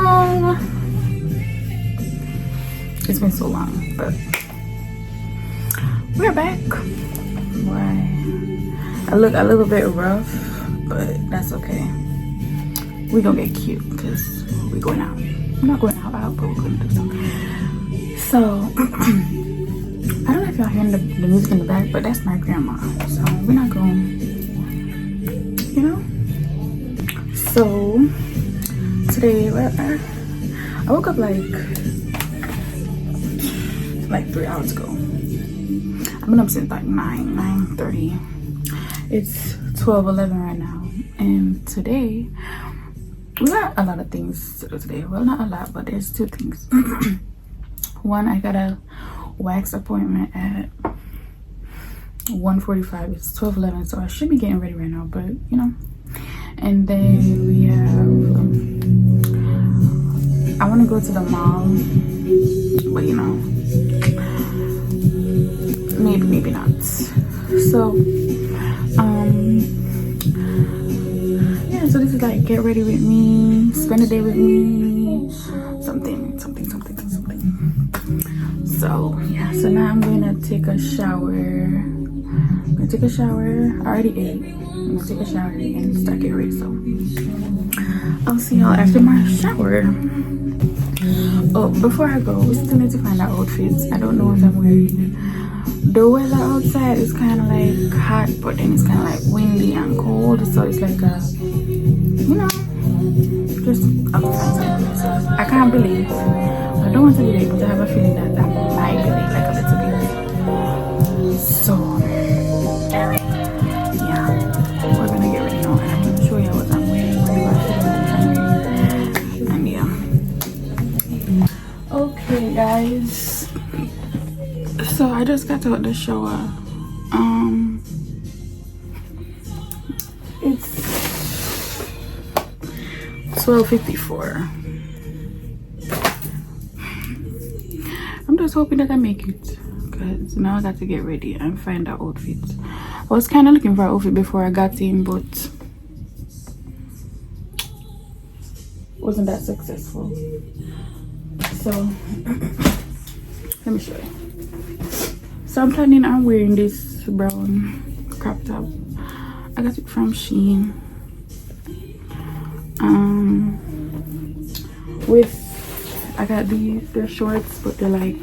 long. It's been so long, but we're back. Why? I look a little bit rough, but that's okay. We're gonna get cute because we're going out. I'm not going out, but we're gonna do something. So I don't know if y'all hearing the music in the back, but that's my grandma. So we're not going, you know. So today, I woke up like 3 hours ago. I've been up since like 9:30. It's 12:11 right now, and today we got a lot of things to do today. Well, not a lot, but there's 2 things. One, I got a wax appointment at 1:45. It's 12:11, so I should be getting ready right now, but you know. And then we have I want to go to the mall, but you know, maybe not. So yeah, so this is like get ready with me, spend a day with me, something. So yeah, so now I'm gonna take a shower. I already ate. I'm gonna take a shower and start getting ready. So I'll see y'all after my shower. Oh, before I go, we still need to find our outfits. I don't know what I'm wearing. The weather outside is kind of like hot, but then it's kind of like windy and cold. So it's like a, you know, just upset. So I can't believe. I don't want to be late, but I have a feeling that I might be late, like a little bit. So yeah, we're gonna get ready now, and I'm gonna show you what I'm wearing, and yeah. Okay, guys. So I just got out the shower. It's 12:54. I'm just hoping that I make it, because now I got to get ready and find our outfit. I was kind of looking for an outfit before I got in, but wasn't that successful. So let me show you. So I'm planning on wearing this brown crop top. I got it from Shein. I got they're shorts, but they're like,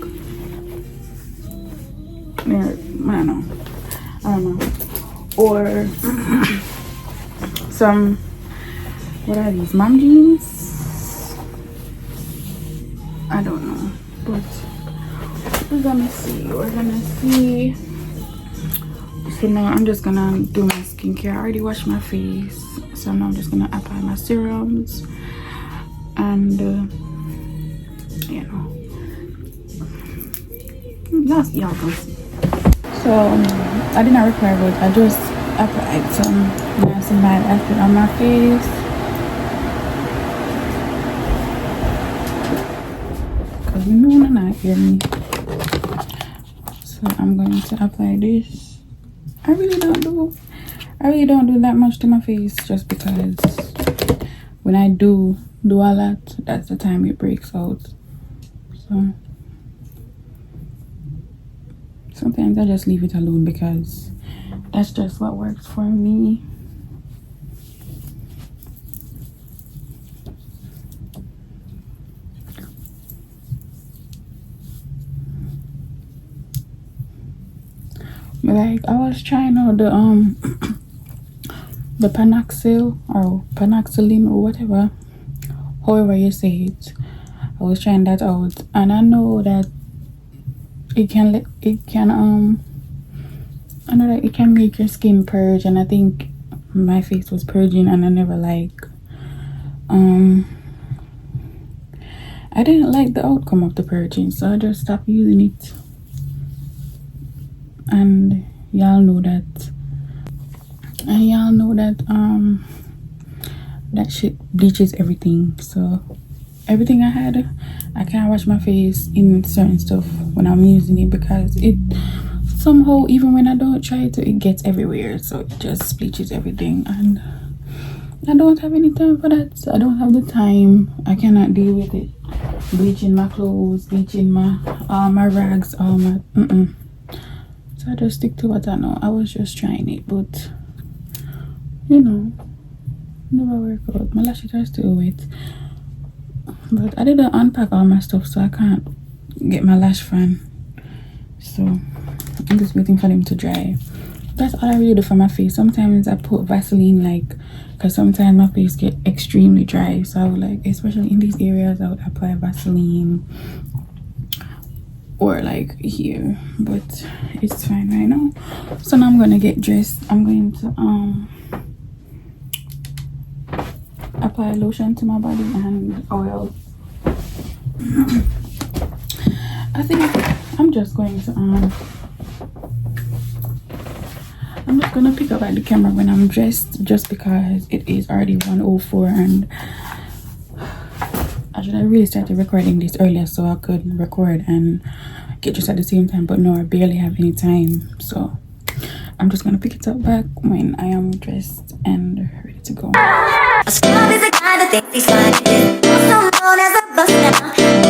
I don't know. Or some, what are these, mom jeans? I don't know, but we're gonna see. So now I'm just gonna do my skincare. I already washed my face, so now I'm just gonna apply my serums and you know, y'all can see. So I did not require, but I just applied some niacinamide acid on my face. Cause you know not hear me. So I'm going to apply this. I really don't do that much to my face, just because when I do a lot, that's the time it breaks out. So sometimes I just leave it alone, because that's just what works for me. Like, I was trying out the Panaxil or Panaxilin or whatever, however you say it. I was trying that out, and I know that it can make your skin purge, and I think my face was purging, and I never I didn't like the outcome of the purging, so I just stopped using it. And y'all know that that shit bleaches everything. So everything I had, I can't wash my face in certain stuff when I'm using it, because it somehow, even when I don't try to, it gets everywhere. So it just bleaches everything, and I don't have any time for that. I don't have the time. I cannot deal with it. Bleaching my clothes, bleaching my my rags, all my So I just stick to what I know. I was just trying it, but you know, never work out. My lashes are still wet. But I didn't unpack all my stuff, so I can't get my lash fan. So I'm just waiting for them to dry. That's all I really do for my face. Sometimes I put Vaseline, like, because sometimes my face get extremely dry. So I would like, especially in these areas, I would apply Vaseline or like here. But it's fine right now. So now I'm gonna get dressed. I'm going to apply lotion to my body and oil. I think I'm just going to I'm just gonna pick up at the camera when I'm dressed, just because it is already 1:04 and I should have really started recording this earlier so I could record and get dressed at the same time, but no, I barely have any time. So I'm just gonna pick it up back when I am dressed and ready to go. A scrub is a guy that thinks he's fine, also known as a buster.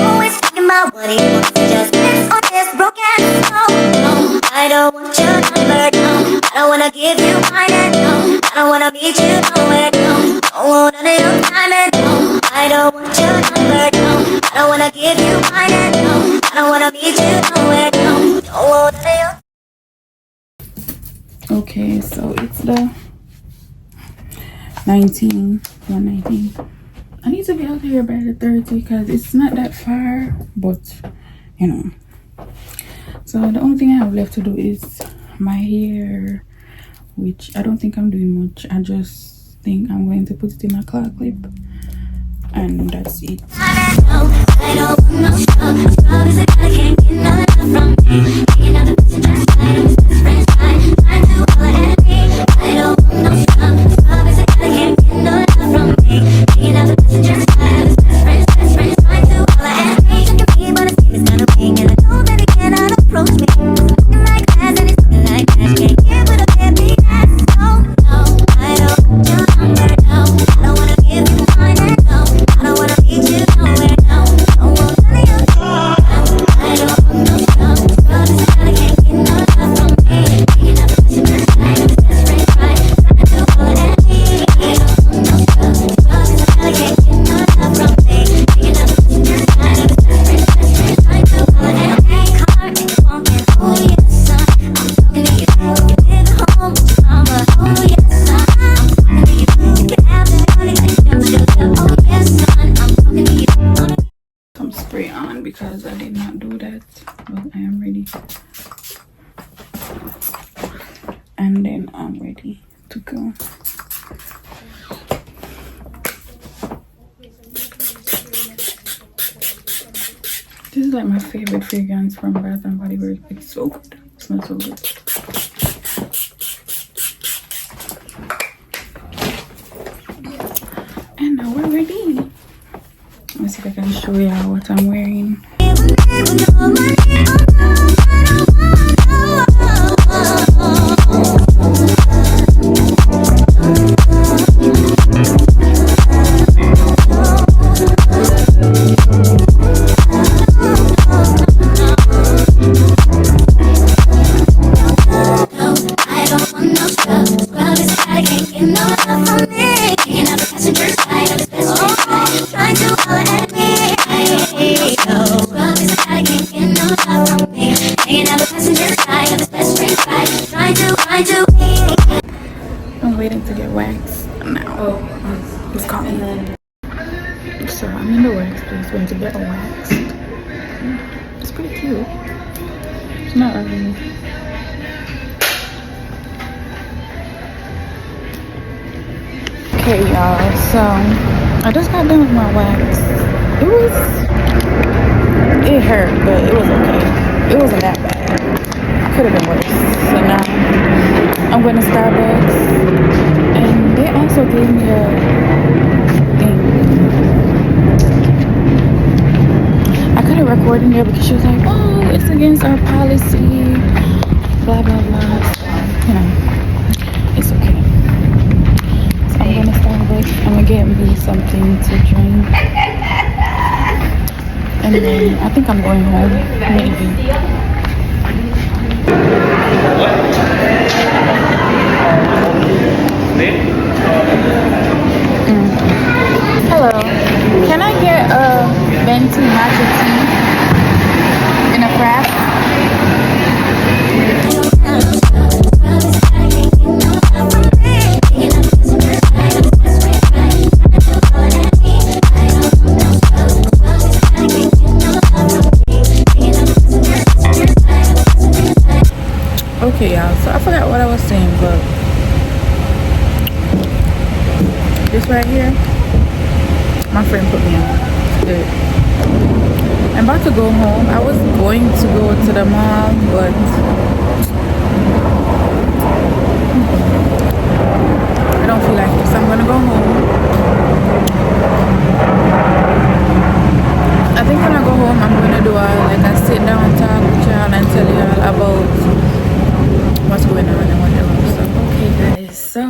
Always talking about what he wants to just fix on his broken soul. No, I don't want your number, no. I don't wanna give you mine, no. I don't wanna meet you nowhere, no. Don't want none of your time, no. I don't want your number, no. I don't wanna give you mine, no. I don't wanna meet you nowhere, no. Don't want none of your. Okay, so it's the 119. I need to be out here by the 30 because it's not that far, but you know. So the only thing I have left to do is my hair, which I don't think I'm doing much. I just think I'm going to put it in a claw clip and that's it. I don't want no scrub. Scrub is a guy that can't get no love from me. Taking out the passenger side of his best friend's side, trying to holler at me. I don't want no scrub. Scrub is a guy that can't get no love from me. Taking out the passenger side of his best friend's, trying to holler at me. Checking me, but his team is kinda weak, and I know that he cannot approach me. Looking like that, and he's looking like that. Can't get with a baby, that's no, no. I don't want your number, no. I don't wanna give you mine, no. I don't wanna meet you nowhere, no. Don't want none of your time. I don't want no scrub. Scrub is a guy that can't get no love from me. Taking out the passenger side of his best friend's ride, trying to holler at me. I don't want no scrub. Scrub is a guy that can't get no love from me. Taking out the passenger side of his best friend's, trying to holler at me. Car and walking, oh yes son, I'm talking to you. You live at home with your mama, oh yes son, I'm talking to you. You can have the money and your sugar, oh yes son, I'm talking to you. Some spray on because I did not do that, but I am ready. And then I'm ready to go. This is like my favorite fragrance from Bath and Body Works. It's so good. It smells so good. And now we're ready. Let me see if I can show y'all what I'm wearing. I'm waiting to get waxed now. It's calling. So I'm in the wax place waiting to get waxed. It's pretty cute. It's not ugly. Okay, y'all. So I just got done with my wax. It hurt, but it was okay. It wasn't that bad. Could have been worse. So now I'm going to Starbucks, and they also gave me a thing. I couldn't record in there because she was like, "Oh, it's against our policy." Blah blah blah. So, you know, it's okay. So I'm going to Starbucks I'm gonna get me something to drink. And then I think I'm going home, maybe. Hello. Can I get a venti matcha tea in a frap? Okay, y'all. So I forgot what I was saying, but this right here, my friend put me on. Good. I'm about to go home. I was going to go to the mall, but I don't feel like it, so I'm gonna go home. I think when I go home, I'm gonna do a sit down talk with y'all and tell y'all about what's going on and whatever. So okay, guys. So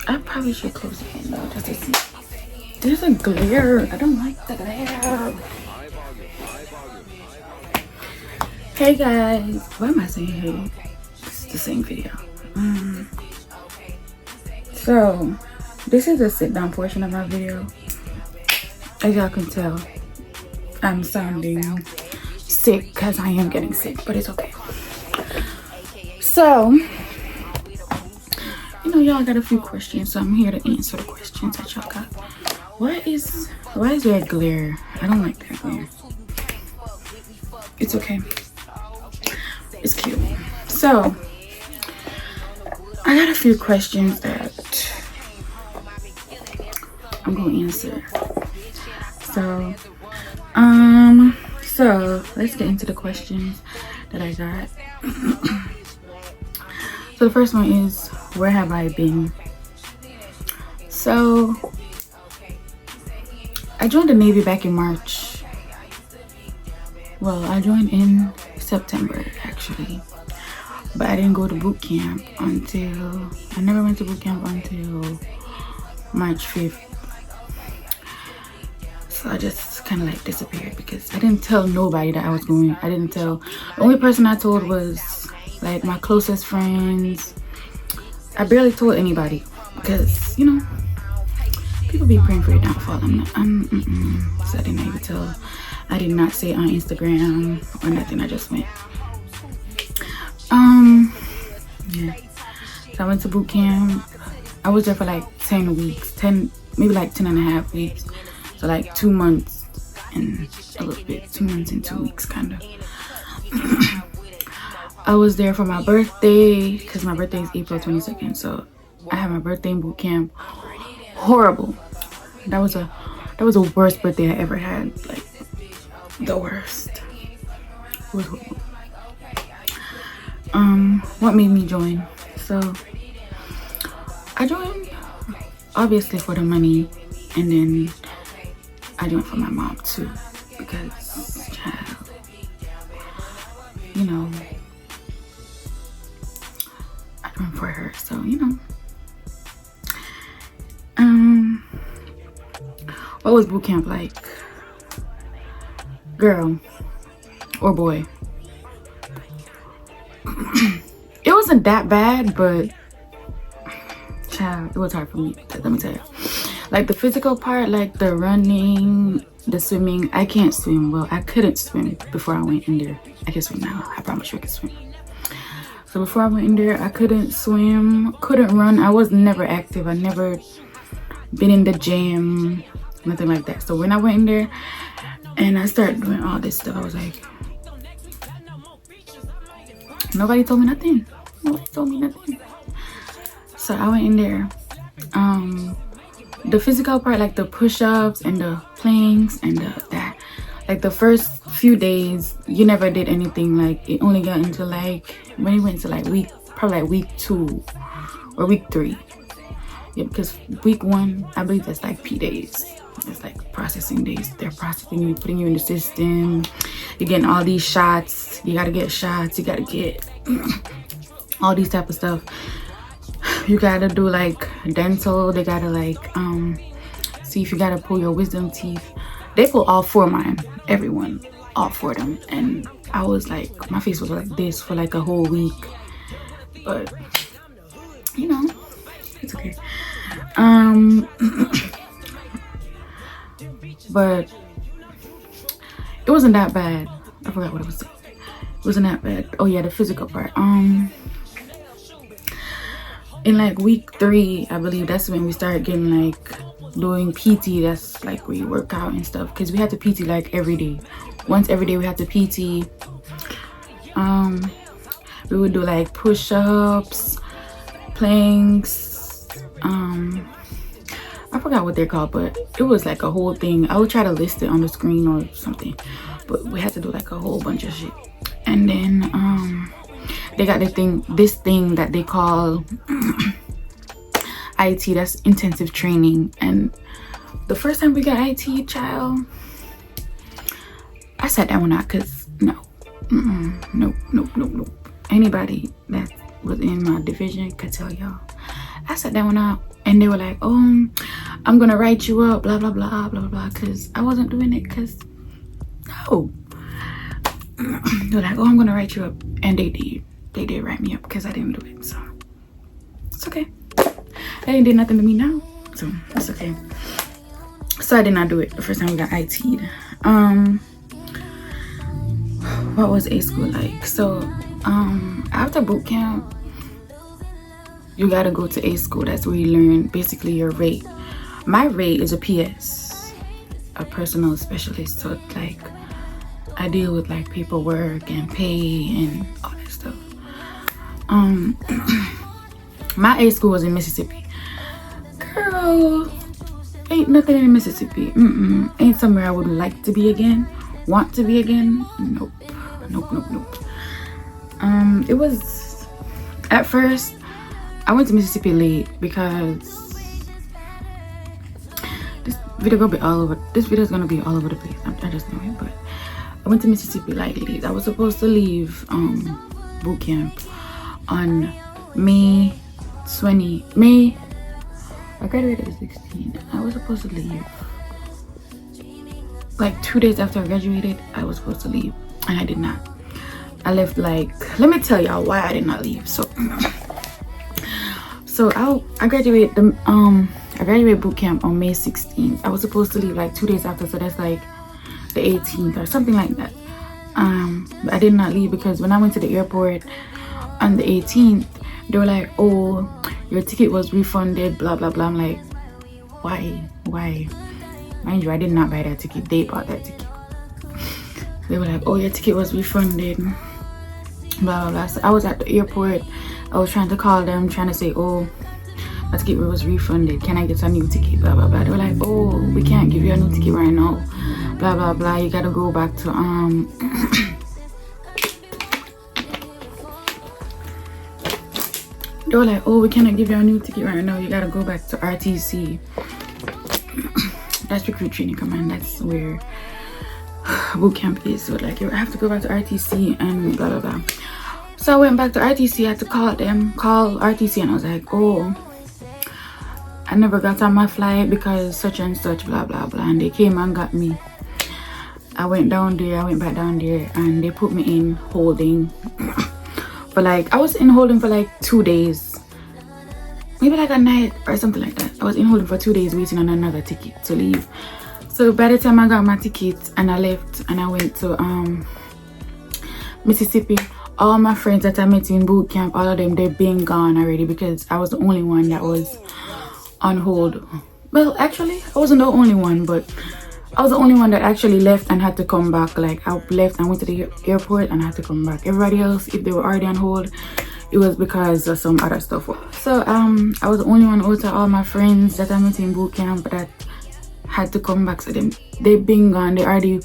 I probably should close the window just to see. There's a glare. I don't like the glare. Hey guys, why am I saying hey? It's the same video. So this is the sit down portion of my video. As y'all can tell, I'm sounding sick because I am getting sick, but it's okay. So y'all got a few questions, so I'm here to answer the questions that y'all got. Why is there glare? I don't like that glare. It's okay. It's cute. So I got a few questions that I'm gonna answer. So let's get into the questions that I got. So the first one is, where have I been? So I joined the Navy back in March. Well, I joined in September actually, but I didn't go to boot camp until, I never went to boot camp until March 5th. So I just kind of like disappeared because I didn't tell nobody that I was going. I didn't tell, the only person I told was like my closest friends. I barely told anybody because people be praying for your downfall. So I didn't even tell. I did not say it on Instagram or nothing. I just went. Yeah. So I went to boot camp. I was there for like 10 weeks, maybe like 10 and a half weeks. So like 2 months and a little bit, 2 months and 2 weeks kind of. I was there for my birthday because my birthday is April 22nd. So I had my birthday in boot camp. Horrible. That was the worst birthday I ever had. Like the worst. It was horrible. What made me join? So I joined obviously for the money, and then I joined for my mom too because child, I joined for her. So what was boot camp like? Girl or boy? It wasn't that bad, but child, it was hard for me. Let me tell you, like the physical part, like the running, the swimming. I can't swim. Well, I couldn't swim before I went in there. I can swim now. I promise you I can swim. So before I went in there, I couldn't swim, couldn't run. I was never active. I never been in the gym, nothing like that. So when I went in there and I started doing all this stuff, I was like, nobody told me nothing. Nobody told me nothing. So I went in there. The physical part, like the push-ups and the planks and that, like the first few days, you never did anything. Like it only got into like, when it went to like probably like week 2 or week 3. Yeah, because week 1, I believe that's like P days. It's like processing days. They're processing you, putting you in the system. You're getting all these shots. You gotta get shots. You gotta get all these type of stuff. you gotta do like dental. They gotta like see if you gotta pull your wisdom teeth. They pull all 4 of mine, everyone, all 4 of them, and I was like, my face was like this for like a whole week, but you know, it's okay. But it wasn't that bad. I forgot what I was saying. It wasn't that bad. Oh yeah, the physical part. In like week 3, I believe, that's when we started getting like doing PT. That's like where you work out and stuff, because we had to PT like every day. Once every day we had to PT. We would do like push-ups, planks, I forgot what they're called, but it was like a whole thing. I would try to list it on the screen or something, but we had to do like a whole bunch of shit. And then they got this thing that they call IT, that's intensive training. And the first time we got IT, child, I sat that one out, because nope. Anybody that was in my division could tell y'all, I sat that one out, and they were like, oh, I'm gonna write you up, blah blah blah blah blah, because I wasn't doing it, because no. They were like, oh, I'm gonna write you up, and they did write me up, because I didn't do it. So it's okay. They ain't did nothing to me now, so it's okay. So I did not do it the first time we got IT'd. What was A school like? So after boot camp, you gotta go to A school. That's where you learn basically your rate. My rate is a PS, a personal specialist. So like I deal with like paperwork and pay and all that stuff. My A school was in Mississippi. Girl, ain't nothing in Mississippi. Ain't somewhere I would like to be again. Want to be again? Nope. It was, at first I went to Mississippi late, because this video gonna be all over. This video is gonna be all over the place. I just know it. But I went to Mississippi like late. I was supposed to leave boot camp on May. I graduated at 16. I was supposed to leave like 2 days after I graduated. I was supposed to leave, and I did not. I left like, let me tell y'all why I did not leave. So I graduated boot camp on May 16th. I was supposed to leave like 2 days after, so that's like the 18th or something like that. But I did not leave, because when I went to the airport on the 18th, they were like, oh, your ticket was refunded, blah blah blah. I'm like, why? Mind you, I did not buy that ticket. They bought that ticket. They were like, oh, your ticket was refunded, blah blah blah. So I was at the airport. I was trying to call them, trying to say, oh, my ticket was refunded, can I get a new ticket, blah blah blah. They were like, oh, we can't give you a new ticket right now, blah blah blah. You gotta go back to they were like, oh, we cannot give you a new ticket right now, you gotta go back to RTC. That's recruit training command. That's where boot camp is. So like, you have to go back to RTC and blah blah blah. So I went back to RTC. I had to call RTC, and I was like, oh, I never got on my flight because such and such, blah blah blah. And they came and got me. I went down there, I went back down there, and they put me in holding. But like, I was in holding for like 2 days, maybe like a night or something like that. I was in holding for 2 days waiting on another ticket to leave. So by the time I got my ticket and I left and I went to Mississippi, all my friends that I met in boot camp, all of them, they've been gone already, because I was the only one that was on hold. Well, actually, I wasn't the only one, but I was the only one that actually left and had to come back. Like, I left and went to the airport and had to come back. Everybody else, if they were already on hold, it was because of some other stuff. So I was the only one out of all my friends that I met in boot camp that had to come back. So they've been gone. They already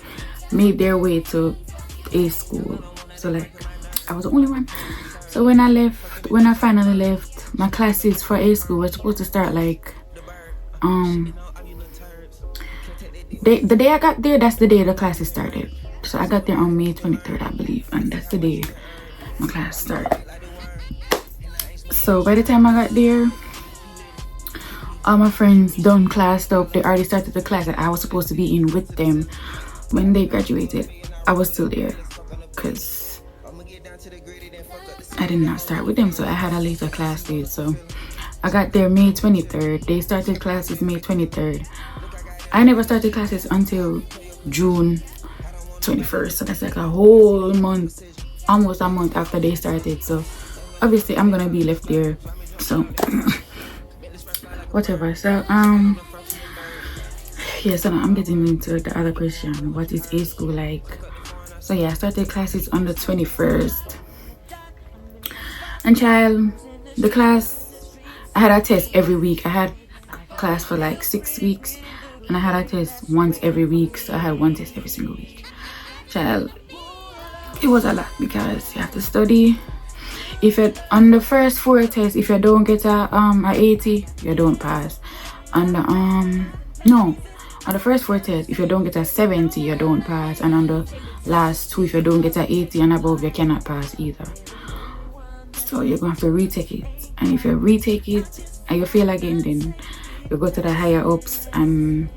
made their way to A school. So like, I was the only one. So when I finally left, my classes for A school were supposed to start like the day I got there, that's the day the classes started. So I got there on May 23rd, I believe, and that's the day my class started. So So by the time I got there, all my friends done classed up. They already started the class that I was supposed to be in with them. When they graduated, I was still there because I did not start with them, so I had a later class date. So I got there May 23rd. They started classes May 23rd. I never started classes until June 21st, so that's like a whole month, almost a month after they started. So obviously I'm gonna be left there, so whatever. So yeah, so now I'm getting into the other question. What is A school like? So yeah, I started classes on the 21st. And child, the class, I had a test every week. I had class for like 6 weeks, and I had a test once every week. So I had one test every single week. Child, it was a lot because you have to study. If it on the first 4 tests, if you don't get a 80, you don't pass. On the no, on the first 4 tests, if you don't get a 70, you don't pass. And on the last 2, if you don't get a 80 and above, you cannot pass either. So you're going to have to retake it. And if you retake it and you fail again, then you go to the higher ups and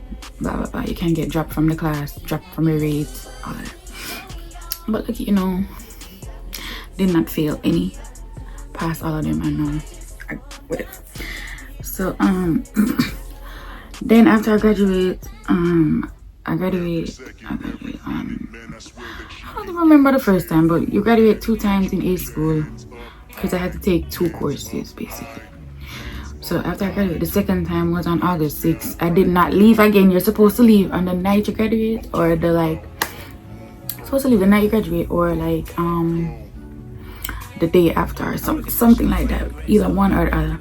blah blah blah. You can get dropped from the class, dropped from your rate, all that. But look, you know, did not fail any, pass all of them, and whatever. So then after I graduate, I graduate I don't remember the first time, but you graduate 2 times in A school because I had to take 2 courses basically. So after I graduated, the second time was on August 6th. I did not leave again. You're supposed to leave on the night you graduate, or supposed to leave the night you graduate, or like the day after, or something like that. Either one or the other.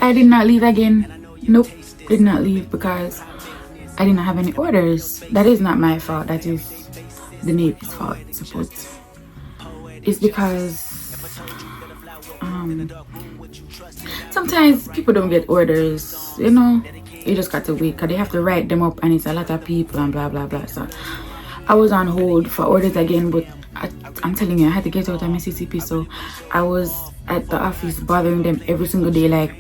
I did not leave again. Nope, did not leave because I did not have any orders. That is not my fault. That is the Navy's fault, I suppose. It's because sometimes people don't get orders, you know. You just got to wait because they have to write them up, and it's a lot of people and blah blah blah. So I was on hold for orders again, but I'm telling you, I had to get out of Mississippi. So I was at the office bothering them every single day, like,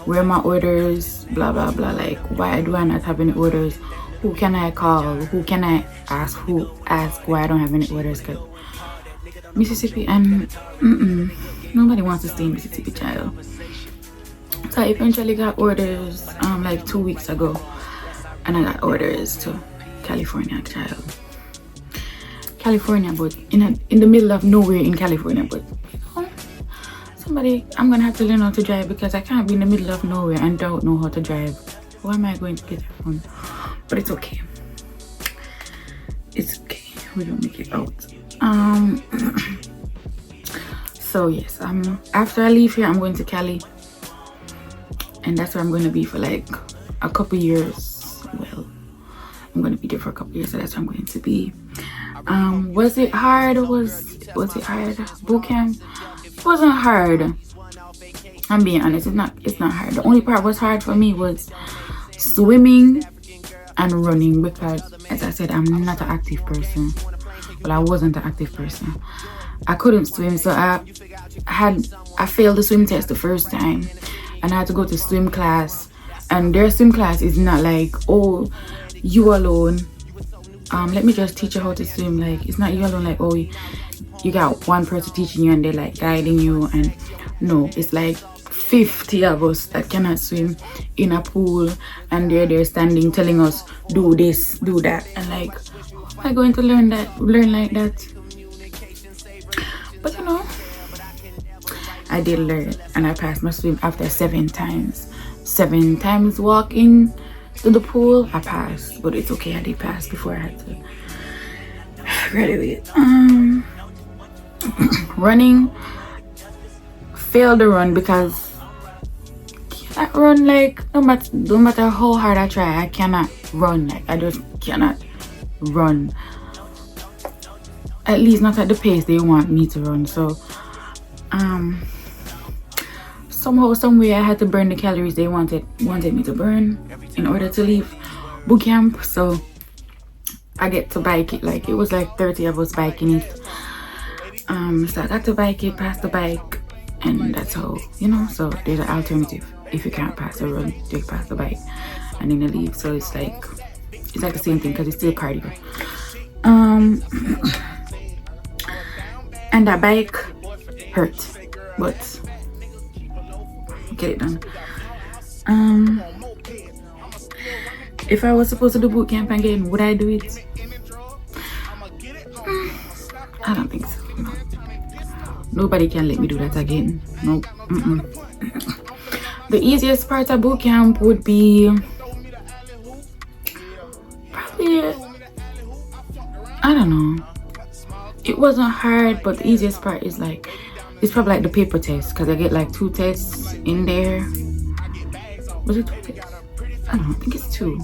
where are my orders, blah blah blah, like, why do I not have any orders, who can I call, who can I ask why I don't have any orders. Because Mississippi, and nobody wants to stay in Mississippi, child. So I eventually got orders like 2 weeks ago, and I got orders to California, child. California, but in the middle of nowhere in California. But you know, I'm gonna have to learn how to drive because I can't be in the middle of nowhere and don't know how to drive. Why am I going to get that from? But it's okay. It's okay. We don't make it out. So yes, after I leave here, I'm going to Cali, and that's where I'm going to be for like a couple years. Well, I'm going to be there for a couple years, so that's where I'm going to be. Was it hard? Was it hard? Bootcamp? It wasn't hard. I'm being honest. It's not hard. The only part was hard for me was swimming and running because, as I said, I'm not an active person. Well, I wasn't an active person. I couldn't swim, so I failed the swim test the first time, and I had to go to swim class. And their swim class is not like, oh, you alone. Let me just teach you how to swim. Like, it's not you alone. Like, oh, you got one person teaching you and they're like guiding you. And no, it's like 50 of us that cannot swim in a pool, and they're standing telling us do this, do that, and like, how am I going to learn like that? But you know, I did learn, and I passed my swim after 7 times. 7 times walking to the pool, I passed. But it's okay, I did pass before I had to graduate. Running, failed the run because I can't run, like, no matter how hard I try, I cannot run. Like, I just cannot run. At least not at the pace they want me to run. So somehow, some way, I had to burn the calories they wanted me to burn in order to leave boot camp. So I get to bike it. Like, it was like 30 of us biking it. So I got to bike it, pass the bike, and that's how, you know. So there's an alternative. If you can't pass the run, take pass the bike, and then you leave. So it's like the same thing because it's still cardio. And that bike hurt, but get it done. If I was supposed to do boot camp again, would I do it? I don't think so. No. Nobody can let me do that again. Nope. The easiest part of boot camp would be probably, I don't know. It wasn't hard, but the easiest part is like, it's probably like the paper test, because I get like 2 tests in there. Was it 2 tests? I don't know, I think it's 2.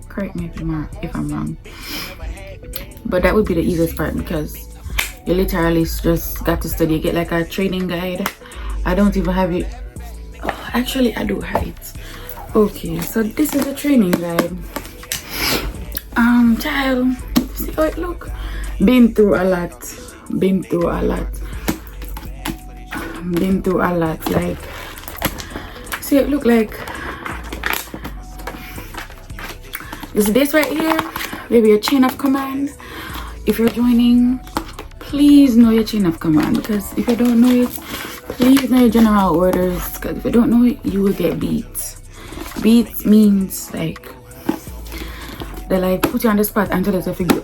Correct me if I'm wrong. But that would be the easiest part, because you literally just got to study. You get like a training guide. I don't even have it. Oh, actually, I do have it. Okay, so this is a training guide. Child, see how it look? Been through a lot. Like, see it look like is this right here? Maybe a chain of command. If you're joining, please know your chain of command, because if you don't know it, please know your general orders, because if you don't know it, you will get beat. Beat means like they like put you on the spot and tell you to figure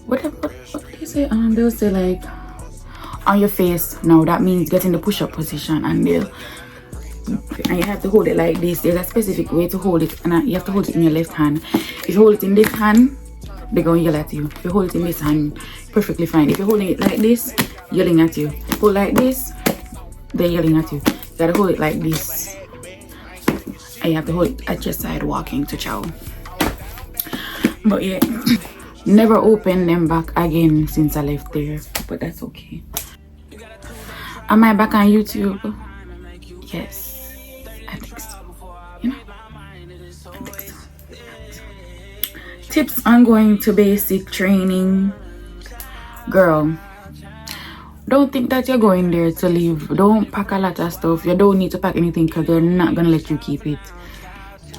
what do you say? They'll say like on your face. No, that means get in the push-up position, and you have to hold it like this. There's a specific way to hold it, and you have to hold it in your left hand. If you hold it in this hand, they're gonna yell at you. If you hold it in this hand, perfectly fine. If you're holding it like this, yelling at you. Hold like this, they're yelling at you. You gotta hold it like this, and you have to hold it at your side walking to chow. But yeah, never opened them back again since I left there, but that's okay. Am I back on YouTube? Yes, I think so. You know, I think so. Tips on going to basic training. Girl, don't think that you're going there to live. Don't pack a lot of stuff. You don't need to pack anything, because they're not gonna let you keep it.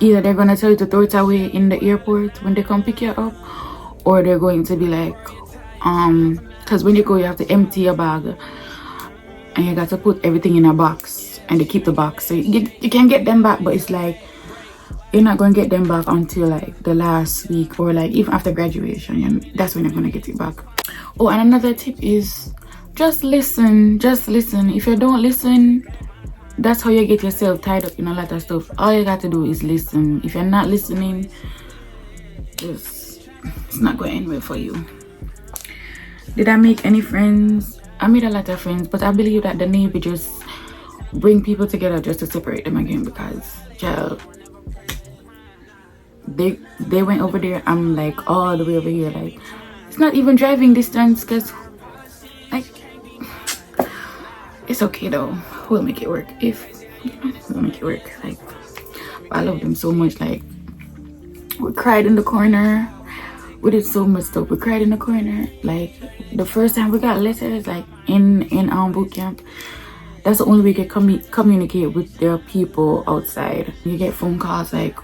Either they're gonna tell you to throw it away in the airport when they come pick you up, or they're going to be like, because when you go, you have to empty your bag, and you got to put everything in a box, and they keep the box. So you can get them back, but it's like you're not going to get them back until like the last week, or like even after graduation, and that's when you're going to get it back. Oh, and another tip is just listen. If you don't listen, that's how you get yourself tied up in a lot of stuff. All you got to do is listen. If you're not listening, it's not going to end well for you. Did I make any friends? I made a lot of friends, but I believe that the Navy just bring people together just to separate them again, because child, they went over there, I'm like all the way over here. Like, it's not even driving distance, because like, it's okay though. We'll make it work. We'll make it work. Like, I love them so much. Like, we cried in the corner. We did so much stuff. We cried in the corner. Like, the first time we got letters, like in boot camp, that's the only way you can communicate with their people outside. You get phone calls like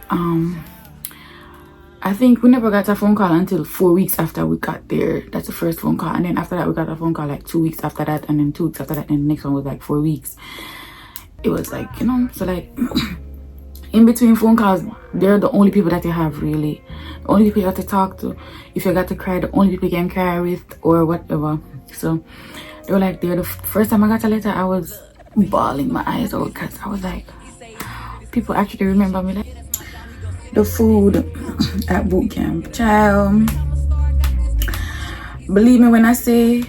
I think we never got a phone call until 4 weeks after we got there. That's the first phone call, and then after that we got a phone call like 2 weeks after that, and then 2 weeks after that, and the next one was like 4 weeks. It was like, you know, so like in between phone calls, they're the only people that you have, really. The only people you have to talk to. If you got to cry, the only people you can cry with, or whatever. So they were like there. The first time I got a letter, I was bawling my eyes out, because I was like, people actually remember me. Like, the food at boot camp, child, believe me when I say,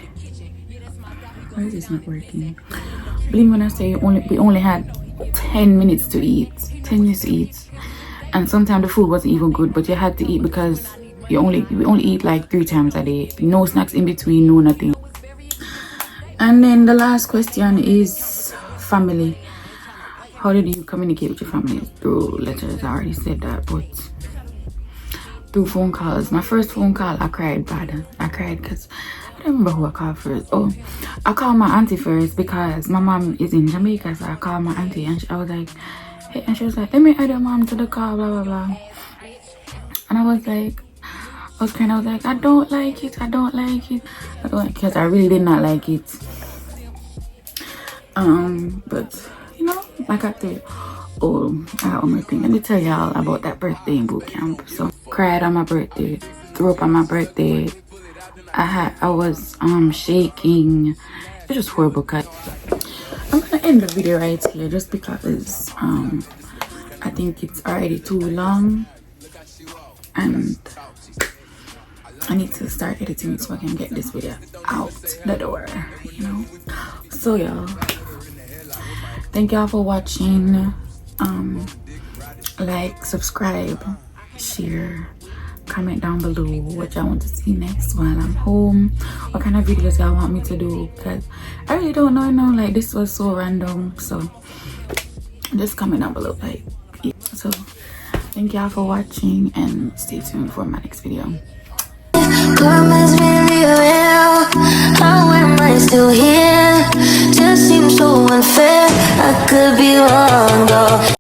why is this not working? Believe me when I say we only had 10 minutes to eat, and sometimes the food wasn't even good, but you had to eat, because we only eat like 3 times a day. No snacks in between, no nothing. And then the last question is family. How did you communicate with your family? Through letters, I already said that, but through phone calls. My first phone call, I cried bad. I cried because I don't remember who I called first. Oh, I called my auntie first because my mom is in Jamaica, so I called my auntie and I was like, hey, and she was like, let me add your mom to the call, blah blah blah. And I was like, I was crying. I was like, I don't like it. I don't like it. I don't like it because I really did not like it. But you know, like I said, oh, I got one more thing. Let me tell y'all about that birthday in boot camp. So cried on my birthday, threw up on my birthday. I was shaking. It was just horrible. Cut. I'm gonna end the video right here just because I think it's already too long and I need to start editing so I can get this video out the door, you know. So y'all, thank y'all for watching. Like, subscribe, share, comment down below what y'all want to see next while I'm home, what kind of videos y'all want me to do, because I really don't know, like this was so random. So just comment down below, like, yeah. So thank y'all for watching and stay tuned for my next video. Karma's really real. How am I still here? Just seems so unfair. I could be wrong.